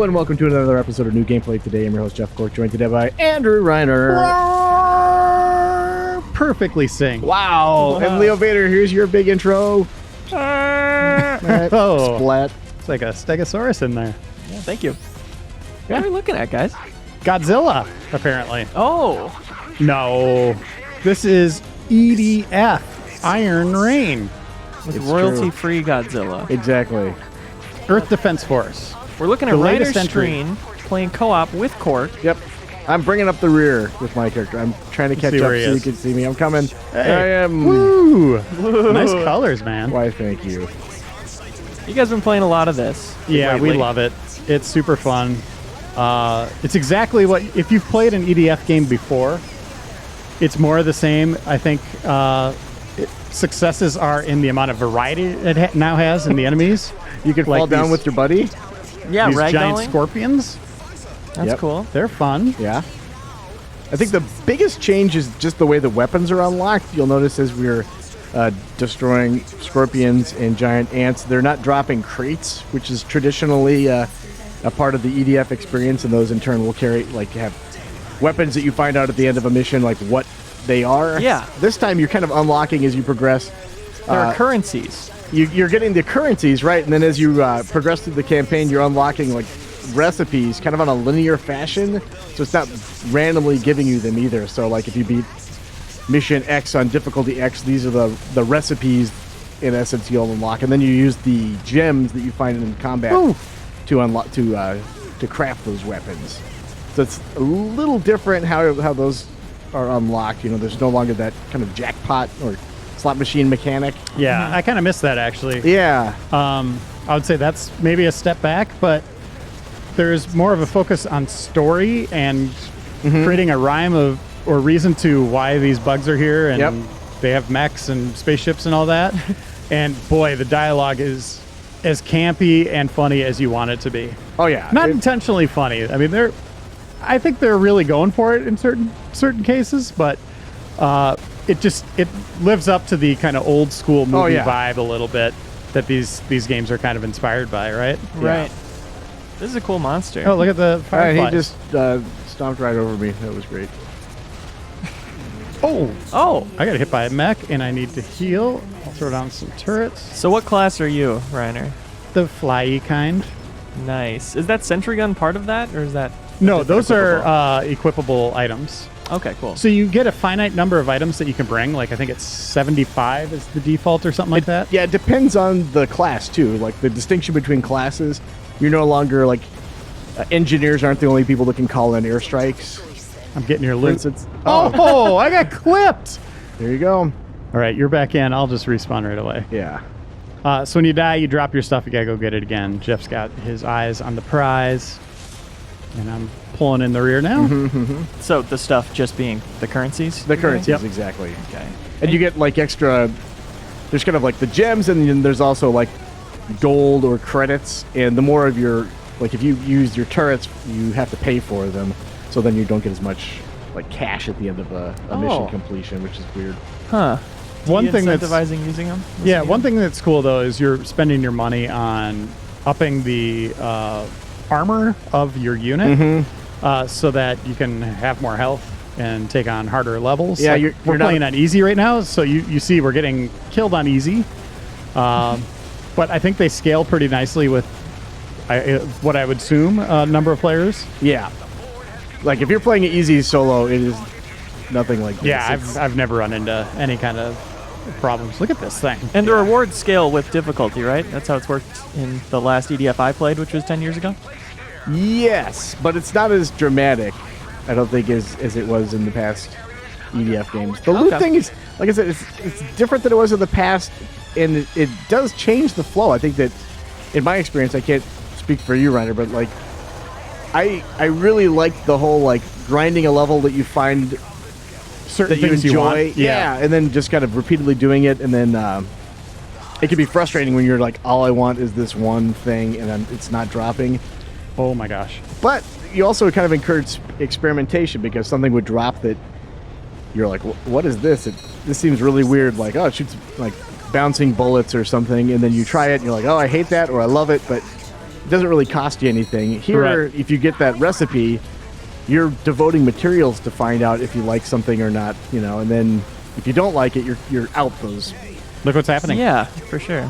and welcome to another episode of New Gameplay Today. I'm your host, Jeff Cork, joined today by Andrew Reiner. Perfectly synced. Wow. And Leo Vader, here's your big intro. Right. Oh. Splat. It's like a stegosaurus in there. Yeah, thank you. What are we looking at, guys? Godzilla, apparently. Oh. No. This is EDF, Iron Rain. With It's royalty-free Godzilla. Exactly. Earth Defense Force. We're looking at The latest Reiner's entry. screen, playing co-op with Cork. Yep. I'm bringing up the rear with my character. I'm trying to catch See up so where he you is. can see me. I'm coming. Hey. There I am. Woo! Nice colors, man. Why, thank you. You guys been playing a lot of this. Yeah, we lately. love it. It's super fun. It's exactly what, if you've played an EDF game before, it's more of the same. I think successes are in the amount of variety it now has in the enemies. You can fall down with your buddy. Yeah, These giant ragdolling. scorpions. That's Yep. cool. They're fun. Yeah. I think the biggest change is just the way the weapons are unlocked. You'll notice as we're destroying scorpions and giant ants, they're not dropping crates, which is traditionally a part of the EDF experience, and those in turn will have weapons that you find out at the end of a mission, like what they are. Yeah. This time you're kind of unlocking as you progress. There are currencies. You're getting the currencies, right? And then as you progress through the campaign, you're unlocking like recipes kind of on a linear fashion. So it's not randomly giving you them either. So like if you beat mission X on difficulty X, these are the recipes in essence you'll unlock. And then you use the gems that you find in combat to unlock to craft those weapons. So it's a little different how those are unlocked. You know, there's no longer that kind of jackpot or slot machine mechanic. Yeah, I kind of miss that, actually. Yeah. I would say that's maybe a step back, but there's more of a focus on story and creating a rhyme or reason to why these bugs are here, and they have mechs and spaceships and all that. And boy, the dialogue is as campy and funny as you want it to be. Oh yeah. Not intentionally funny. I mean, I think they're really going for it in certain cases, but it lives up to the kind of old school movie vibe a little bit that these games are kind of inspired by, right? Right. This is a cool monster. Oh, look at the fireflies. He just stomped right over me. That was great. Oh. I got hit by a mech, and I need to heal. I'll throw down some turrets. So what class are you, Reiner? The flyy kind. Nice. Is that sentry gun part of that, or is that... No, those are equipable items. Okay, cool. So you get a finite number of items that you can bring. Like, I think it's 75 is the default or something like that. Yeah, it depends on the class, too. Like, the distinction between classes, you're no longer, like, engineers aren't the only people that can call in airstrikes. I'm getting your For loot. instance. Oh, I got clipped! There you go. All right, you're back in. I'll just respawn right away. Yeah. So when you die, you drop your stuff. You gotta go get it again. Jeff's got his eyes on the prize, and I'm pulling in the rear now. So the stuff just being the currencies? The currencies, Yep. exactly. Okay. And you get, like, extra... There's kind of, like, the gems, and then there's also, like, gold or credits. And the more of your... Like, if you use your turrets, you have to pay for them. So then you don't get as much, like, cash at the end of a mission completion, which is weird. Huh. One thing that's incentivizing using them? one thing that's cool though is you're spending your money on upping the armor of your unit, so that you can have more health and take on harder levels. Yeah, Like, we're playing on easy right now, so you see we're getting killed on easy, but I think they scale pretty nicely with what I would assume number of players. Yeah. Like, if you're playing it easy solo, it is nothing like this. Yeah, It's- I've never run into any kind of problems. Look at this thing. And the rewards scale with difficulty, right? That's how it's worked in the last EDF I played, which was 10 years ago? Yes, but it's not as dramatic, I don't think, as it was in the past EDF games. The loot thing is, like I said, it's different than it was in the past, and it does change the flow. I think that, in my experience, I can't speak for you, Reiner, but, like, I really like the whole, like, grinding a level that you find Certain that you things enjoy. you want. Yeah, and then just kind of repeatedly doing it, and then it can be frustrating when you're like, all I want is this one thing, and then it's not dropping. Oh my gosh. But you also kind of encourage experimentation, because something would drop that you're like, what is this? This seems really weird. Like, oh, it shoots like bouncing bullets or something, and then you try it, and you're like, oh, I hate that, or I love it, but it doesn't really cost you anything. Here, Right. if you get that recipe, you're devoting materials to find out if you like something or not, and then if you don't like it, you're out those. Look what's happening. Yeah, for sure.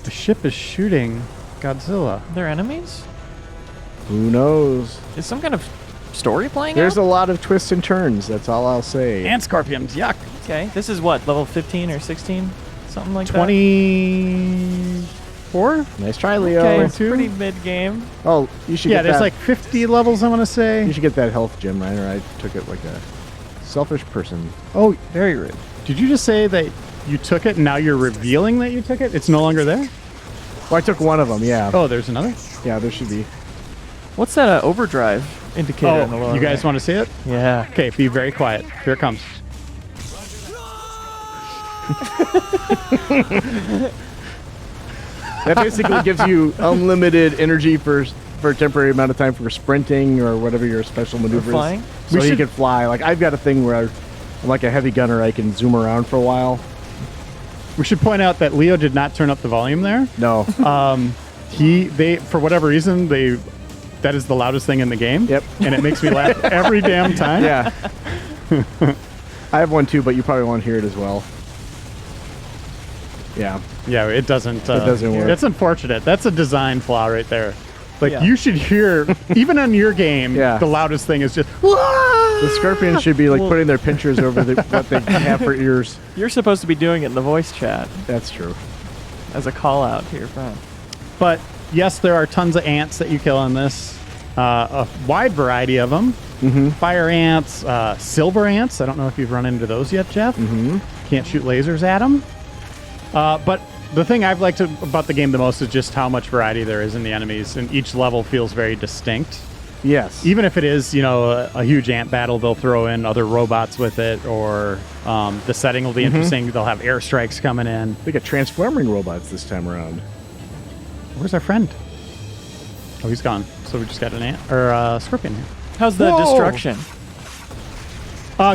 The ship is shooting Godzilla. They're enemies? Who knows? Is some kind of story playing There's out? a lot of twists and turns. That's all I'll say. And scorpions. Yuck. Okay, this is what, level 15 or 16? Something like 24? Nice try, Leo. that? Okay, it's Two. pretty mid-game. Oh, you should Yeah, get there's that. like 50 levels, I want to say. You should get that health gem, Reiner. I took it like a selfish person. Oh, Very rude. did you just say that you took it and now you're revealing that you took it? It's no longer there? Well, I took one of them. Yeah. Oh, there's another? Yeah, there should be. What's that overdrive indicator in the lower Oh, you guys right? want to see it? Yeah. Okay, be very quiet. Here it comes. That basically gives you unlimited energy for a temporary amount of time for sprinting or whatever your special maneuver is. flying? So We you should- can fly. Like I've got a thing where I'm like a heavy gunner. I can zoom around for a while. We should point out that Leo did not turn up the volume there. No. They for whatever reason that is the loudest thing in the game. Yep. And it makes me laugh every damn time. Yeah. I have one too, but you probably won't hear it as well. Yeah. Yeah, it doesn't. It doesn't work. That's unfortunate. That's a design flaw right there. Like Yeah. you should hear, even on your game, Yeah. the loudest thing is just. The scorpions should be like Well- putting their pinchers over what they have for ears. You're supposed to be doing it in the voice chat That's true. as a call out to your friend. But yes, there are tons of ants that you kill in this. A wide variety of them. Mm-hmm. Fire ants, silver ants. I don't know if you've run into those yet, Jeff. Mm-hmm. Can't shoot lasers at them. But the thing I've liked about the game the most is just how much variety there is in the enemies, and each level feels very distinct. Yes. Even if it is, a huge ant battle, they'll throw in other robots with it, or the setting will be interesting. They'll have airstrikes coming in. We got transforming robots this time around. Where's our friend? Oh, he's gone. So we just got an ant or a scorpion here. How's the Whoa. destruction?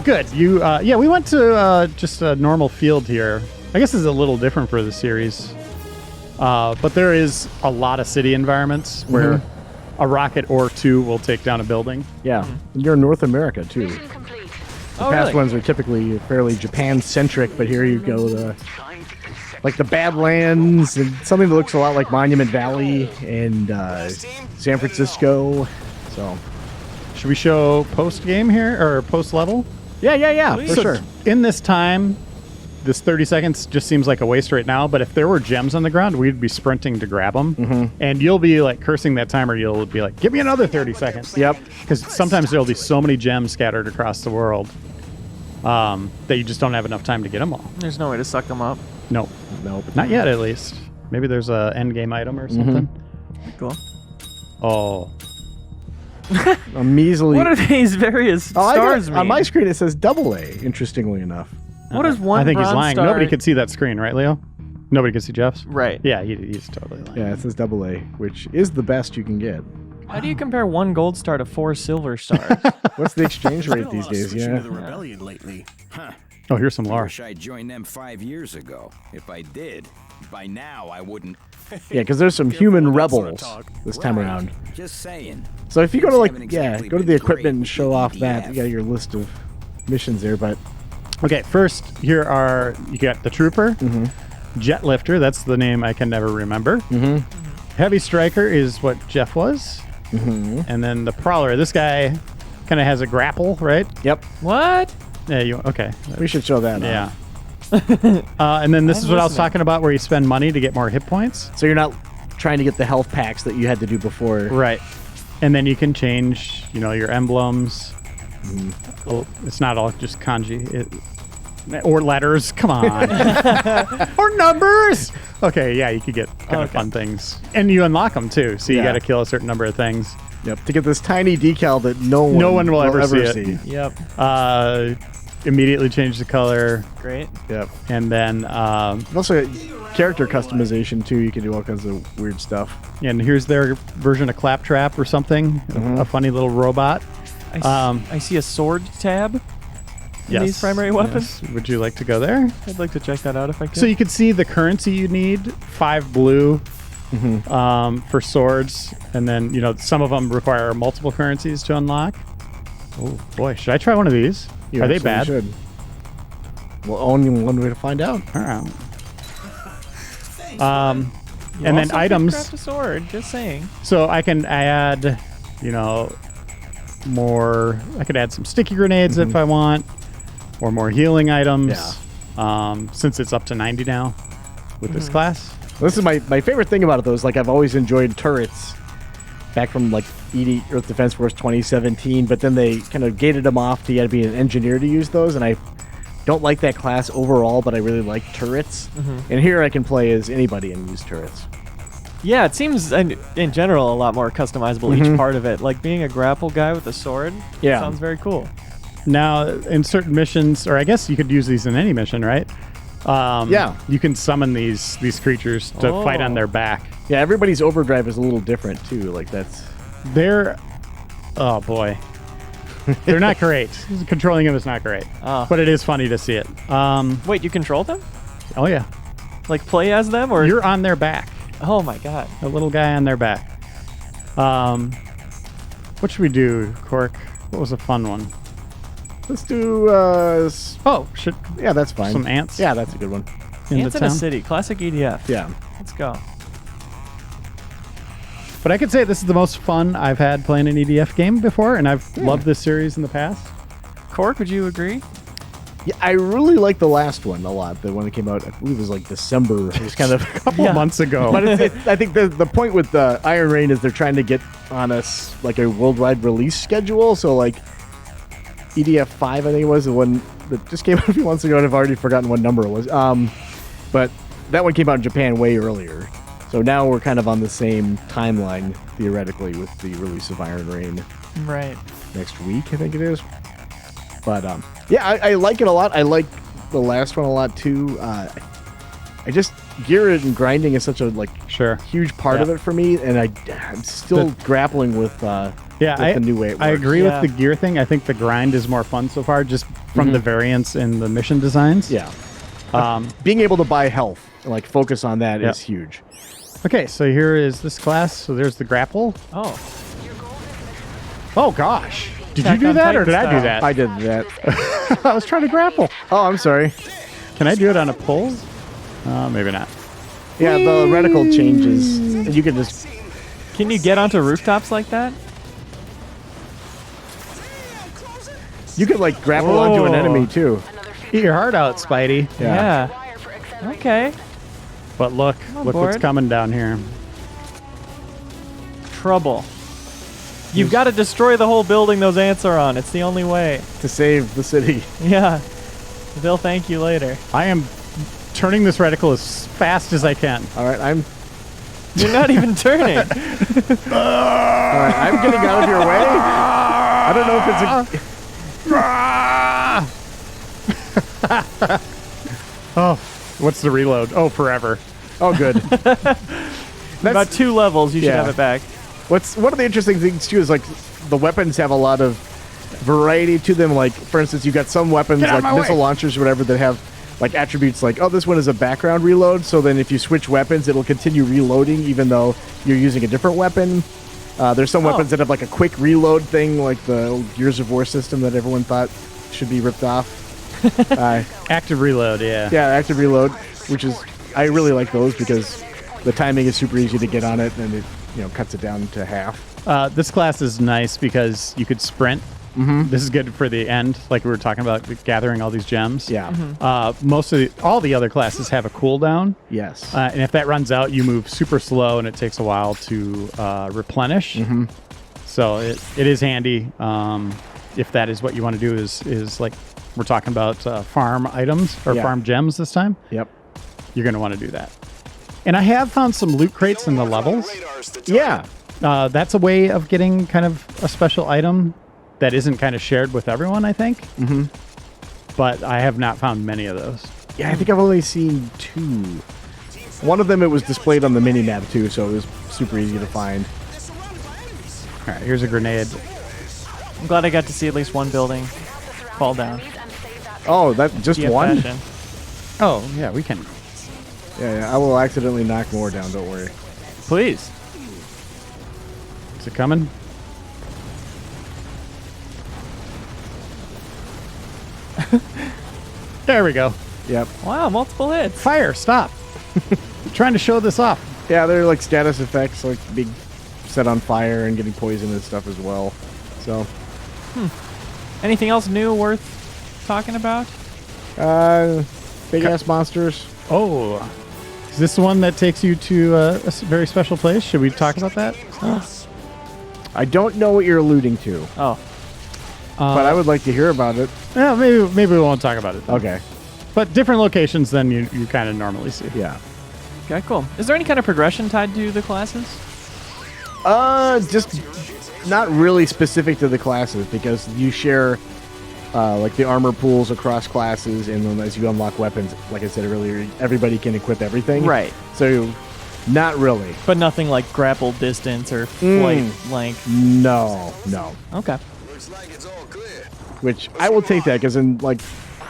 Good. We went to just a normal field here. I guess it's a little different for the series, but there is a lot of city environments where a rocket or two will take down a building. Yeah. And you're in North America too. The Oh, past really? ones are typically fairly Japan-centric, but here you go like the Badlands and something that looks a lot like Monument Valley and San Francisco. So Should we show post game here or post level? yeah, for So sure. in this time, this 30 seconds just seems like a waste right now, but if there were gems on the ground, we'd be sprinting to grab them. And you'll be like cursing that timer. You'll be like, give me another 30 seconds. Yep. Because sometimes there'll be so many gems scattered across the world that you just don't have enough time to get them all. There's no way to suck them up. Nope. Nope. Not yet, at least. Maybe there's a end game item or something. Cool. Oh. A measly. What are these various Oh, stars mean? on my screen it says AA. Interestingly enough. What is one I think he's bronze lying. star? Nobody could see that screen, right, Leo? Nobody could see Jeff's? Right. Yeah, he's totally lying. Yeah, it says AA, which is the best you can get. How do you compare one gold star to 4 silver stars? What's the exchange rate these days? Switching to the Yeah. rebellion lately. Huh. Oh, here's some I lore. wish I joined them 5 years ago. If I did, by now I wouldn't. Yeah, because there's some human Careful, that's not rebels talk. this time Right. around. Just saying. So if you go to Things haven't go exactly to the been equipment and great show with off the that, EDF. you got your list of missions there. But Okay, first, here are, you got the Trooper, Jet Lifter, that's the name I can never remember. Heavy Striker is what Jeff was. And then the Prowler, this guy kind of has a grapple, right? yep, What? Yeah, okay. we should show that. Yeah. off. And then this I'm is what I was listening. talking about, where you spend money to get more hit points. So you're not trying to get the health packs that you had to do before. Right. And then you can change, your emblems. Well, it's not all just kanji. Or letters. Come on. Or numbers. Okay, yeah, you could get kind of fun things. And you unlock them, too. So you Yeah. got to kill a certain number of things. Yep. To get this tiny decal that no one will ever see it. Yep. Immediately change the color. Great. Yep. And then, And also character customization too. You can do all kinds of weird stuff. and here's their version of Claptrap or something. A funny little robot. I see a sword tab in these primary weapons. Yes. Would you like to go there? I'd like to check that out if I could. So you can see the currency you need: 5 blue, for swords, and then some of them require multiple currencies to unlock. Oh boy, should I try one of these? You Are they absolutely bad? should. Well, only one way to find out. All right. You And then also could items. craft a sword. Just saying. So I can add, more. I could add some sticky grenades if I want, or more healing items. Since it's up to 90 now with this class. This is my favorite thing about it, though, is like I've always enjoyed turrets back from like Earth Defense Force 2017, but then they kind of gated them off. You had to be an engineer to use those, and I don't like that class overall, but I really like turrets. And here I can play as anybody and use turrets. Yeah, it seems in general a lot more customizable each part of it. Like being a grapple guy with a sword. Yeah. Sounds very cool. Now, in certain missions, or I guess you could use these in any mission, right? You can summon these creatures to fight on their back. Yeah, everybody's overdrive is a little different too. Like Oh boy, they're not great. Controlling them is not great, but it is funny to see it. Wait, you control them? Oh yeah, Like play as them, or you're on their back. Oh my god. A little guy on their back. What should we do, Cork? What was a fun one? let's do. Yeah, that's fine. Some ants? Yeah, that's a good one. Ants the in a town? city, classic EDF. Yeah. Let's go. But I could say this is the most fun I've had playing an EDF game before, and I've loved this series in the past. Cork, would you agree? Yeah, I really like the last one a lot. The one that came out, I believe it was like December. It was kind of A couple months ago. But I think the point with Iron Rain is they're trying to get on us like a worldwide release schedule. So like EDF 5, I think it was the one that just came out a few months ago, and I've already forgotten what number it was. But that one came out in Japan way earlier. So now we're kind of on the same timeline theoretically with the release of Iron Rain Right. next week, I think it is. But yeah, I like it a lot. I like the last one a lot too. I just gear and grinding is such a huge part of it for me, and I'm still grappling with the new way it works. I agree with the gear thing. I think the grind is more fun so far, just from the variance in the mission designs. Yeah. Being able to buy health and like focus on that is huge. Okay, so here is this class. So there's the grapple. Oh. Oh gosh. Did Attack you do on that, Titan or did I do style. that? I did that. I was trying to grapple. Oh, I'm sorry. Can I do it on a pull? Maybe not. Yeah, the reticle changes, and you can just. Can you get onto rooftops like that? You could like grapple onto an enemy too. Eat your heart out, Spidey. Yeah. Okay. But look what's board. coming down here. Trouble. You've got to destroy the whole building those ants are on. It's the only way. To save the city. Yeah. They'll thank you later. I am turning this reticle as fast as I can. All right, You're not even turning. all right, I'm getting out of your way. I don't know if it's a. Oh, what's the reload? Oh, forever. Oh, good. About 2 levels, you should have it back. One of the interesting things too is like the weapons have a lot of variety to them. Like for instance, you got some weapons like missile launchers or whatever that have like attributes like, oh, this one is a background reload. So then if you switch weapons, it'll continue reloading even though you're using a different weapon. There's some weapons that have like a quick reload thing, like the old Gears of War system that everyone thought should be ripped off. Active reload, yeah. Yeah, active reload, which is I really like those because the timing is super easy to get on it, and it cuts it down to half. This class is nice because you could sprint. This is good for the end, like we were talking about gathering all these gems. Yeah. All the other classes have a cooldown. Yes. And if that runs out, you move super slow, and it takes a while to replenish. So it is handy if that is what you want to do. Is like we're talking about farm items or farm gems this time. Yep. You're going to want to do that. And I have found some loot crates in the levels. Yeah. That's a way of getting kind of a special item that isn't kind of shared with everyone, I think. But I have not found many of those. Yeah, I think I've only seen 2. One of them, it was displayed on the mini-map, too, so it was super easy to find. All right, here's a grenade. I'm glad I got to see at least one building fall down. Oh, that just DF one? fashion. Oh, yeah, we can. Yeah, I will accidentally knock more down, don't worry. Please. Is it coming? There we go. Yep. Wow, multiple hits. Fire, stop. Trying to show this off. Yeah, they're like status effects, like being set on fire and getting poisoned and stuff as well. So, Anything else new worth talking about? big ass monsters. Oh, is this the one that takes you to very special place? Should we talk about that? I don't know what you're alluding to, Oh, but I would like to hear about it. Yeah, maybe we won't talk about it then. Okay. But different locations than you kind of normally see. Yeah. okay, cool. Is there any kind of progression tied to the classes? Just not really specific to the classes because you share like the armor pools across classes, and then as you unlock weapons, like I said earlier, everybody can equip everything. Right. So, not really. But nothing like grapple distance or flight length. No. Okay. Which I will take that because in like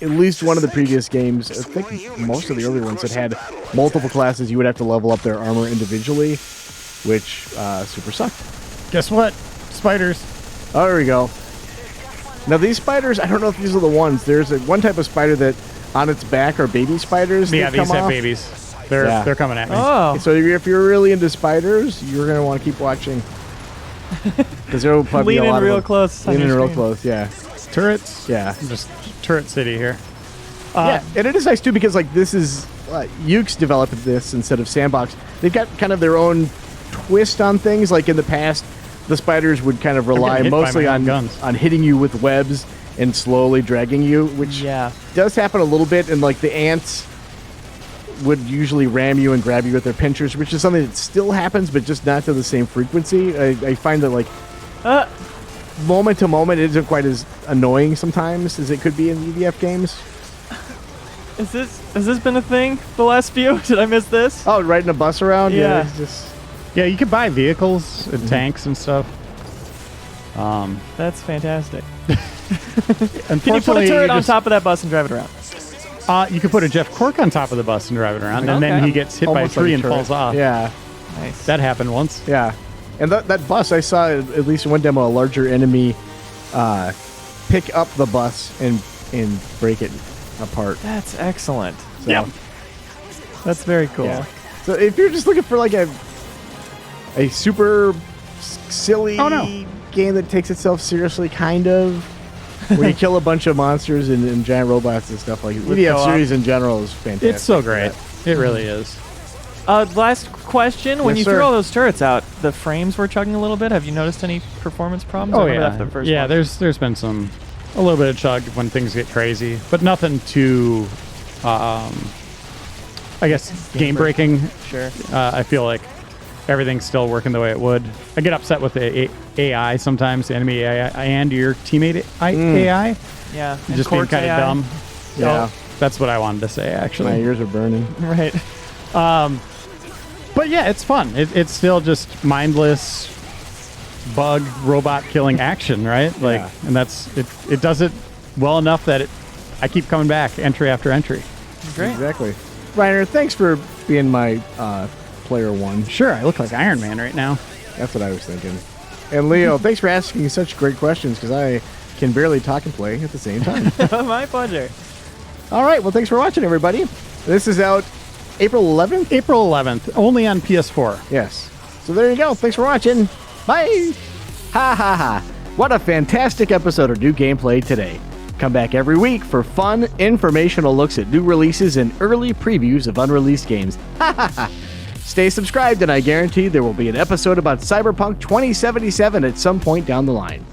at least one of the previous games, I think most of the earlier ones that had multiple classes, you would have to level up their armor individually, which super sucked. Guess what? Spiders. Oh, there we go. Now these spiders, I don't know if these are the ones. There's one type of spider that on its back are baby spiders. Yeah, that these come have off. babies. They're coming at me. Oh. So if you're really into spiders, you're gonna want to keep watching because there will probably Lean be a lot in real of them. close. on Lean in your real screen. close, yeah. Turrets. Yeah. Just turret city here. Yeah, and it is nice too because like this is Yuke's developed this instead of Sandbox. They've got kind of their own twist on things. Like in the past, the spiders would kind of rely getting hit by mostly my own on guns. on hitting you with webs and slowly dragging you, which Yeah. does happen a little bit. And like the ants would usually ram you and grab you with their pinchers, which is something that still happens, but just not to the same frequency. I find that like moment to moment, it isn't quite as annoying sometimes as it could be in EDF games. Has this been a thing the last few? Did I miss this? Oh, riding a bus around? Yeah. It's just... Yeah, you can buy vehicles and tanks and stuff. That's fantastic. Unfortunately, Can you put a turret on just- top of that bus and drive it around? You could put a Jeff Cork on top of the bus and drive it around, and then Okay. he gets hit by a Almost like tree a and turret. falls off. Yeah, Nice. That happened once. yeah. And that bus, I saw at least in one demo, a larger enemy pick up the bus and break it apart. That's excellent. So, Yep. That's very cool. yeah. So if you're just looking for like a super silly Oh, no. game that takes itself seriously, kind of, where you kill a bunch of monsters and giant robots and stuff like that. With EDF co-op. series in general is fantastic. It's so great. It really is. Last question. When Yes, you sir. threw all those turrets out, the frames were chugging a little bit. Have you noticed any performance problems? I Oh remember yeah, that the first yeah. one. There's been a little bit of chug when things get crazy, but nothing too, I guess, game breaking. Sure. I feel like everything's still working the way it would. I get upset with the AI sometimes, the enemy AI and your teammate AI, Yeah. and just being Cork's kind of AI. dumb. Yeah. That's what I wanted to say My actually. ears are burning. Right. But yeah, it's fun. It's still just mindless bug robot killing action, right? Like, Yeah. and that's it. It does it well enough that I keep coming back entry after entry. Great. Exactly. Reiner, thanks for being my player one. Sure, I look like Iron Man right now. That's what I was thinking. And Leo, thanks for asking such great questions because I can barely talk and play at the same time. My pleasure. All right. Well, thanks for watching, everybody. This is out April 11th. April 11th, only on PS4. Yes. So there you go. Thanks for watching. Bye. Ha ha ha. What a fantastic episode of new gameplay today. Come back every week for fun, informational looks at new releases and early previews of unreleased games. Ha ha ha. Stay subscribed and I guarantee there will be an episode about Cyberpunk 2077 at some point down the line.